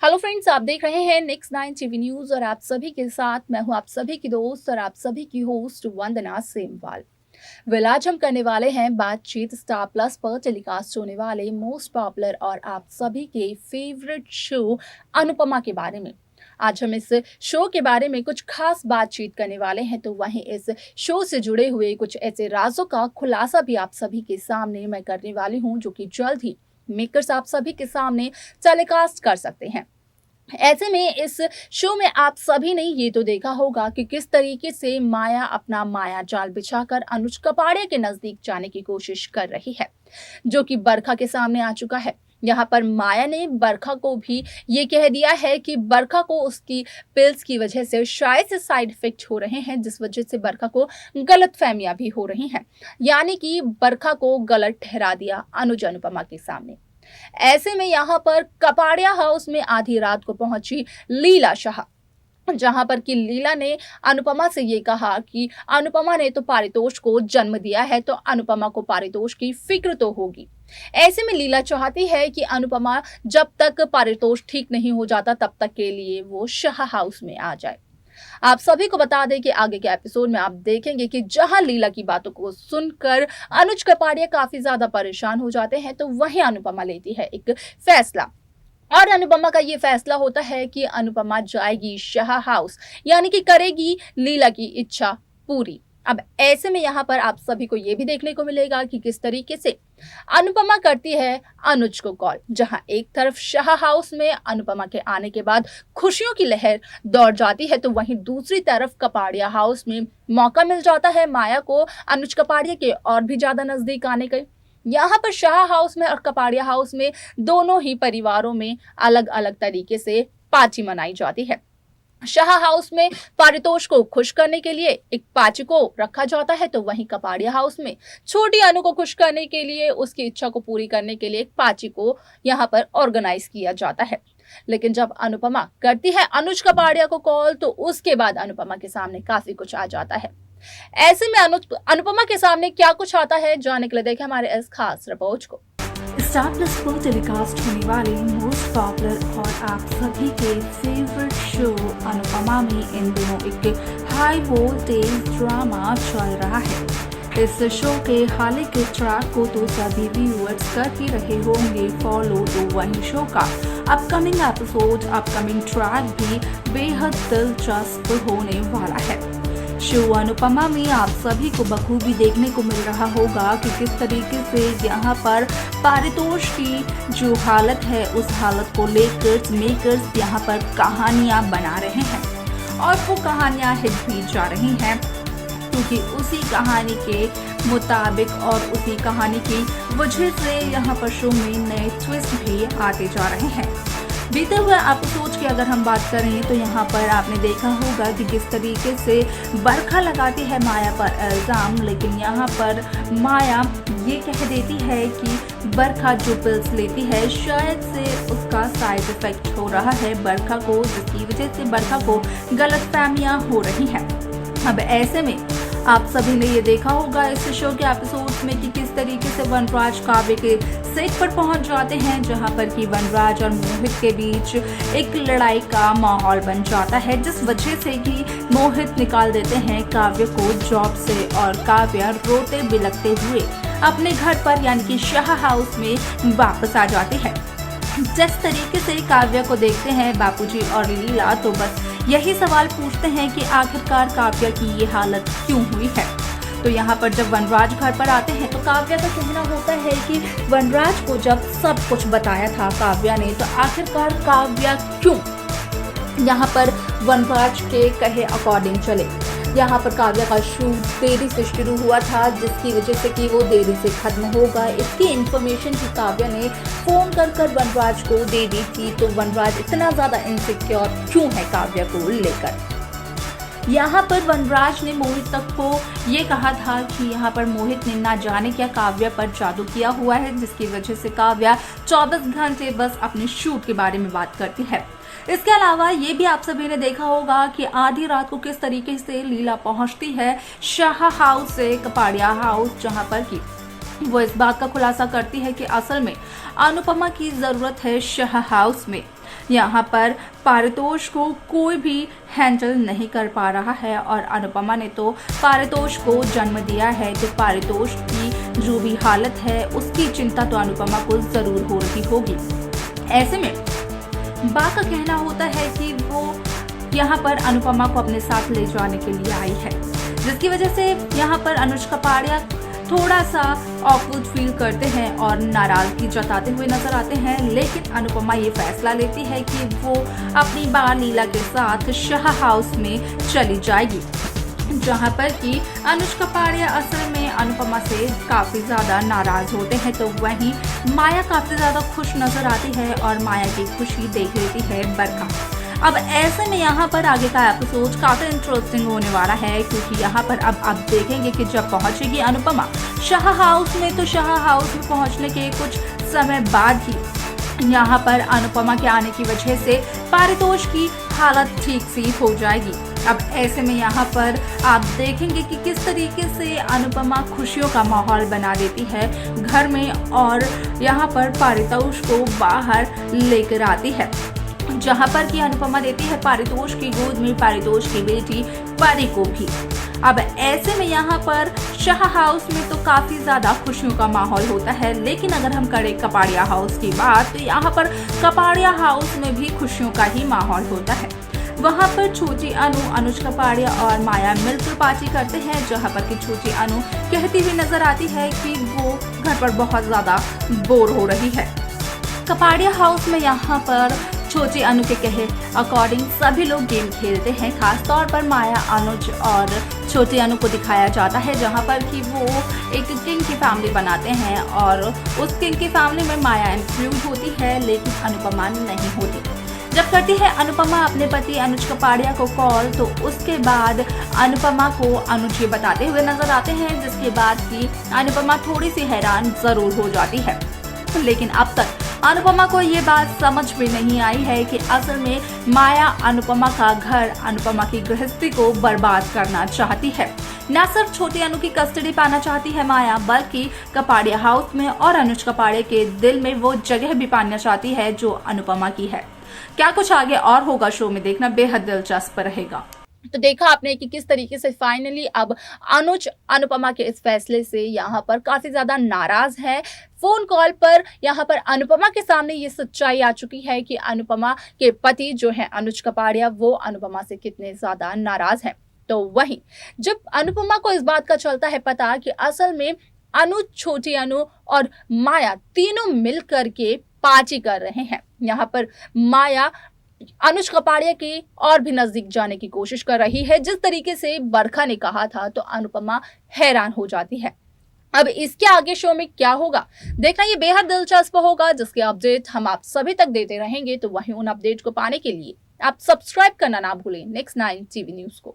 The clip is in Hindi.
हेलो फ्रेंड्स, आप देख रहे हैं नेक्स्ट 9 टीवी न्यूज और आप सभी के साथ मैं हूं आप सभी की दोस्त और आप सभी की होस्ट वंदना सेमवाल। आज हम करने वाले हैं बातचीत स्टार प्लस पर टेलीकास्ट होने वाले मोस्ट पॉपुलर और आप सभी के फेवरेट शो अनुपमा के बारे में। आज हम इस शो के बारे में कुछ खास बातचीत करने वाले हैं, तो वहीं इस शो से जुड़े हुए कुछ ऐसे राजों का खुलासा भी आप सभी के सामने मैं करने वाली हूं, जो कि जल्द ही मेकर्स आप सभी के सामने टेलीकास्ट कर सकते हैं। ऐसे में इस शो में आप सभी ने ये तो देखा होगा कि किस तरीके से माया अपना माया जाल बिछाकर अनुज कपाड़िया के नजदीक जाने की कोशिश कर रही है, जो कि बरखा के सामने आ चुका है। यहाँ पर माया ने बरखा को भी ये कह दिया है कि बरखा को उसकी पिल्स की वजह से शायद से साइड इफेक्ट हो रहे हैं, जिस वजह से बरखा को गलत फहमियां भी हो रही हैं। यानी कि बरखा को गलत ठहरा दिया अनुज अनुपमा के सामने। ऐसे में यहाँ पर कपाड़िया हाउस में आधी रात को पहुंची लीला शाह, जहां पर कि लीला ने अनुपमा से ये कहा कि अनुपमा ने तो पारितोष को जन्म दिया है, तो अनुपमा को पारितोष की फिक्र तो होगी। ऐसे में लीला चाहती है कि अनुपमा जब तक पारितोष ठीक नहीं हो जाता तब तक के लिए वो शाह हाउस में आ जाए। आप सभी को बता दें कि आगे के एपिसोड में आप देखेंगे कि जहां लीला की बातों को सुनकर अनुज कपाड़िया काफी ज्यादा परेशान हो जाते हैं, तो वहीं अनुपमा लेती है एक फैसला। और अनुपमा का ये फैसला होता है कि अनुपमा जाएगी शाह हाउस, यानी कि करेगी लीला की इच्छा पूरी। अब ऐसे में यहाँ पर आप सभी को ये भी देखने को मिलेगा कि किस तरीके से अनुपमा करती है अनुज को कॉल। जहां एक तरफ शाह हाउस में अनुपमा के आने के बाद खुशियों की लहर दौड़ जाती है, तो वहीं दूसरी तरफ कपाड़िया हाउस में मौका मिल जाता है माया को अनुज कपाड़िया के और भी ज्यादा नजदीक आने का। यहाँ पर शाह हाउस में और कपाड़िया हाउस में दोनों ही परिवारों में अलग अलग तरीके से पार्टी मनाई जाती है। शाह हाउस में पारितोष को खुश करने के लिए एक पाची को रखा जाता है, तो वहीं कपाड़िया हाउस में छोटी अनु को खुश करने के लिए, उसकी इच्छा को पूरी करने के लिए एक पाची को यहाँ पर ऑर्गेनाइज किया जाता है। लेकिन जब अनुपमा करती है अनुज कपाड़िया को कॉल, तो उसके बाद अनुपमा के सामने काफी कुछ आ जाता है। ऐसे में अनुपमा के सामने क्या कुछ आता है, जानने के लिए देखें हमारे इस खास रिपोर्ट को। स्टार प्लस पर टेलीकास्ट होने वाले मोस्ट पॉपुलर और आप सभी के फेवरेट शो अनुपमा में इन दिनों एक हाई वोल्टेज ड्रामा चल रहा है। इस शो के हाल के ट्रैक को तो सभी व्यूअर्स कर ही रहे होंगे फॉलो, तो वही शो का अपकमिंग एपिसोड, अपकमिंग ट्रैक भी बेहद दिलचस्प होने वाला है। शो अनुपमा में आप सभी को बखूबी देखने को मिल रहा होगा कि किस तरीके से यहाँ पर पारितोष की जो हालत है, उस हालत को लेकर मेकर्स यहाँ पर कहानियाँ बना रहे हैं और वो कहानियाँ हिट भी जा रही हैं, क्योंकि उसी कहानी के मुताबिक और उसी कहानी की वजह से यहाँ पर शो में नए ट्विस्ट भी आते जा रहे हैं। बीते हुए एपिसोड की अगर हम बात करें तो यहाँ पर आपने देखा होगा कि किस तरीके से बरखा लगाती है माया पर इल्ज़ाम, लेकिन यहाँ पर माया ये कह देती है कि बरखा जो पिल्स लेती है शायद से उसका साइड इफेक्ट हो रहा है बरखा को, जिसकी वजह से बरखा को गलतफहमियां हो रही हैं। अब ऐसे में आप सभी ने ये देखा होगा इस शो के एपिसोड्स में कि किस तरीके से वनराज काव्य के सेट पर पहुंच जाते हैं, जहां पर कि वनराज और मोहित के बीच एक लड़ाई का माहौल बन जाता है, जिस वजह से कि मोहित निकाल देते हैं काव्य को जॉब से और काव्य रोते बिलखते हुए अपने घर पर यानी कि शाह हाउस में वापस आ जाती है। जिस तरीके से काव्य को देखते हैं बापूजी और लीला, तो बस यही सवाल पूछते हैं कि आखिरकार काव्य की ये हालत क्यों हुई है। तो यहाँ पर जब वनराज घर पर आते हैं तो काव्य का कहना होता है कि वनराज को जब सब कुछ बताया था काव्य ने, तो आखिरकार काव्य क्यों यहाँ पर वनराज के कहे अकॉर्डिंग चले। यहाँ पर काव्य का शूट देरी से शुरू हुआ था, जिसकी वजह से कि वो देरी से खत्म होगा, इसकी इन्फॉर्मेशन की काव्य ने फोन कर वनराज को दे दी थी। तो वनराज इतना ज़्यादा इनसिक्योर क्यों है काव्य को लेकर। यहाँ पर वनराज ने मोहित तक को ये कहा था कि यहाँ पर मोहित ने ना जाने क्या काव्य पर जादू किया हुआ है, जिसकी वजह से काव्य 24 घंटे बस अपने शूट के बारे में बात करती है। इसके अलावा ये भी आप सभी ने देखा होगा कि आधी रात को किस तरीके से लीला पहुंचती है शाह हाउस से कपाड़िया हाउस, जहां पर कि वो इस बात का खुलासा करती है कि असल में अनुपमा की जरूरत है शाह हाउस में। यहाँ पर पारितोष को कोई भी हैंडल नहीं कर पा रहा है और अनुपमा ने तो पारितोष को जन्म दिया है, तो पारितोष की जो भी हालत है उसकी चिंता तो अनुपमा को जरूर हो रही होगी। ऐसे में बा का कहना होता है कि वो यहाँ पर अनुपमा को अपने साथ ले जाने के लिए आई है, जिसकी वजह से यहाँ पर अनुष्का पाड़िया थोड़ा सा ऑकवर्ड फील करते हैं और नाराजगी जताते हुए नजर आते हैं। लेकिन अनुपमा ये फैसला लेती है कि वो अपनी बाल लीला के साथ शाह हाउस में चली जाएगी, जहां पर कि अनुष्का पाड़िया असल में अनुपमा से काफी ज्यादा नाराज होते हैं, तो वहीं माया काफी ज्यादा खुश नजर आती है और माया की खुशी देख लेती है बरखा। अब ऐसे में यहाँ पर आगे का एपिसोड काफी इंटरेस्टिंग होने वाला है, क्योंकि यहाँ पर अब आप देखेंगे कि जब पहुंचेगी अनुपमा शाह हाउस में, तो शाह हाउस में पहुंचने के कुछ समय बाद ही यहाँ पर अनुपमा के आने की वजह से पारितोष की हालत ठीक सी हो जाएगी। अब ऐसे में यहाँ पर आप देखेंगे कि किस तरीके से अनुपमा खुशियों का माहौल बना देती है घर में और यहाँ पर पारितोष को बाहर लेकर आती है, जहां पर कि अनुपमा देती है पारितोष की गोद में पारितोष की बेटी परी को भी। अब ऐसे में यहाँ पर शाह हाउस में तो काफी ज्यादा खुशियों का माहौल होता है, लेकिन अगर हम करें कपाड़िया हाउस की बात, तो यहाँ पर कपाड़िया हाउस में भी खुशियों का ही माहौल होता है। वहाँ पर छोटी अनु, अनुष्का पाड़िया और माया मिलकर पार्टी करते हैं, जहाँ पर कि छोटी अनु कहती हुई नजर आती है कि वो घर पर बहुत ज्यादा बोर हो रही है। कपाड़िया हाउस में यहाँ पर छोटी अनु के कहे अकॉर्डिंग सभी लोग गेम खेलते हैं, खास तौर पर माया, अनुज और छोटी अनु को दिखाया जाता है, जहां पर कि वो एक किंग की फैमिली बनाते हैं और उस किंग की फैमिली में माया इंक्लूड होती है, लेकिन अनुपमा नहीं होती। जब करती है अनुपमा अपने पति अनुज कपाड़िया को कॉल, तो उसके बाद अनुपमा को अनुज ये बताते हुए नजर आते हैं, जिसके बाद की अनुपमा थोड़ी सी हैरान जरूर हो जाती है। लेकिन अब तक अनुपमा को ये बात समझ में नहीं आई है कि असल में माया अनुपमा का घर, अनुपमा की गृहस्थी को बर्बाद करना चाहती है। न सिर्फ छोटी अनु की कस्टडी पाना चाहती है माया, बल्कि कपाड़िया हाउस में और अनुज कपाड़िया के दिल में वो जगह भी पाना चाहती है जो अनुपमा की है। क्या कुछ आगे और होगा, शो में देखना बेहद दिलचस्प रहेगा। तो देखा आपने कि किस तरीके से फाइनली अब अनुज अनुपमा के इस फैसले से यहाँ पर काफी ज्यादा नाराज है। फोन कॉल पर यहाँ पर अनुपमा के सामने ये सच्चाई आ चुकी है कि अनुपमा के पति जो है अनुज कपाड़िया, वो अनुपमा से कितने ज्यादा नाराज हैं। तो वहीं जब अनुपमा को इस बात का चलता है पता कि असल में अनुज, छोटी अनु और माया तीनों मिल करके पार्टी कर रहे हैं, यहाँ पर माया अनुज कपाड़िया के और भी नजदीक जाने की कोशिश कर रही है। जिस तरीके से बरखा ने कहा था, तो अनुपमा हैरान हो जाती है। अब इसके आगे शो में क्या होगा देखना ये बेहद दिलचस्प होगा, जिसके अपडेट हम आप सभी तक देते रहेंगे। तो वहीं उन अपडेट को पाने के लिए आप सब्सक्राइब करना ना भूलें नेक्स्ट 9 टीवी न्यूज को।